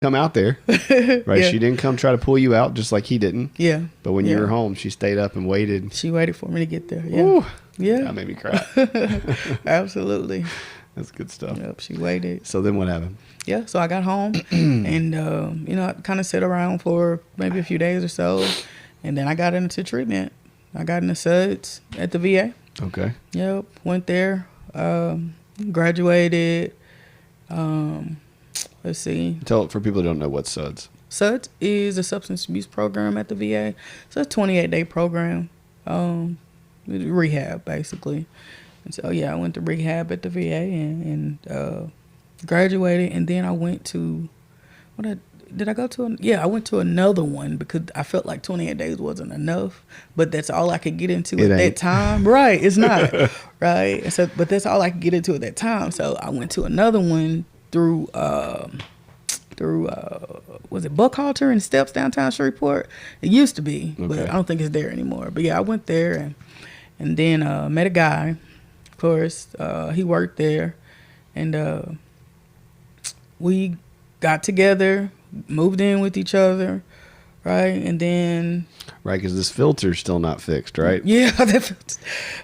come out there, right? Yeah. She didn't come try to pull you out just like he didn't. Yeah. But when you were home, she stayed up and waited. She waited for me to get there. Yeah. Ooh, yeah. That made me cry. Absolutely. That's good stuff. Yep. She waited. So then what happened? Yeah. So I got home and, I kind of sat around for maybe a few days or so. And then I got into treatment. I got into SUDS at the VA. Okay. Yep. Went there, graduated. Let's see. Tell for people who don't know what SUDS. SUDS is a substance abuse program at the VA. It's a 28-day program, rehab basically. And so I went to rehab at the VA and graduated, and then I went to I went to another one because I felt like 28 days wasn't enough, but that's all I could get into at that time. Right, it's not. Right. So, but that's all I could get into at that time. So I went to another one through was it Buckhalter and Steps downtown Shreveport? It used to be, but I don't think it's there anymore. But yeah, I went there and then met a guy, of course. He worked there, and we got together, moved in with each other, right? And then because this filter's still not fixed, right? Yeah,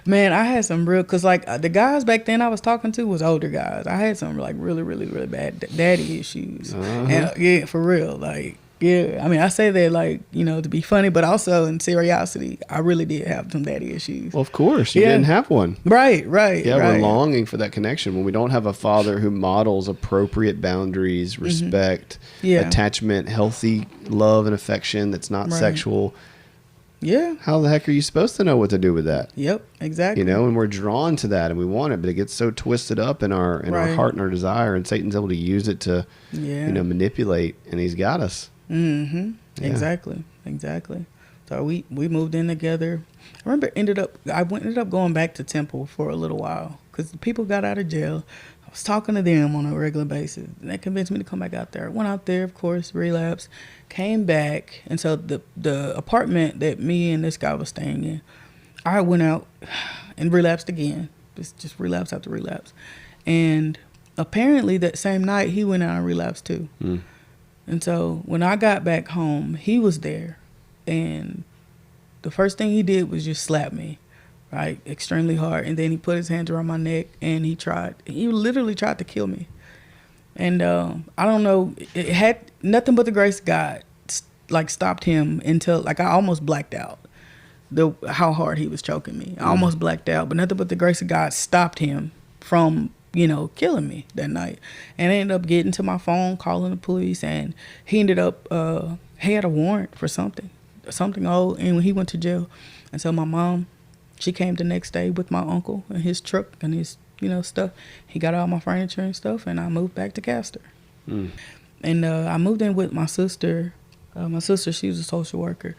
man, I had some real, because like the guys back then I was talking to was older guys. I had some like really, really, really bad daddy issues. And yeah, for real, like, yeah. I mean, I say that like, to be funny, but also in seriosity, I really did have some daddy issues. Well, of course, you didn't have one. Right. Yeah, right. We're longing for that connection. When we don't have a father who models appropriate boundaries, respect, attachment, healthy love and affection that's not sexual. Yeah. How the heck are you supposed to know what to do with that? Yep, exactly. And we're drawn to that and we want it, but it gets so twisted up in our heart and our desire, and Satan's able to use it to manipulate, and he's got us. Yeah. Exactly. So we moved in together. I remember ended up going back to Temple for a little while because the people got out of jail. I was talking to them on a regular basis, and that convinced me to come back out there. Went out there, of course, relapsed, came back, and so the apartment that me and this guy was staying in, I went out and relapsed again, just relapse after relapse, and apparently that same night he went out and relapsed too. And so when I got back home, he was there, and the first thing he did was just slap me. Right, extremely hard, and then he put his hands around my neck, and he literally tried to kill me. And I don't know, it had nothing but the grace of God stopped him until I almost blacked out. How hard he was choking me, I almost blacked out, but nothing but the grace of God stopped him from killing me that night. And I ended up getting to my phone, calling the police, and he ended up he had a warrant for something old, and when he went to jail. And so my mom, she came the next day with my uncle and his truck and his, stuff. He got all my furniture and stuff, and I moved back to Castor. And I moved in with my sister. My sister, she was a social worker.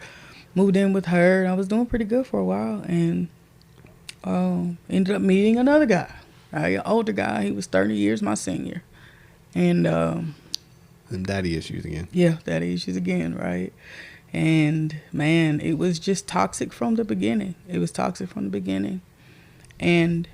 Moved in with her, and I was doing pretty good for a while, and ended up meeting another guy, right? An older guy. He was 30 years my senior. And daddy issues again. Yeah, daddy issues again, right? And man, it was just toxic from the beginning. And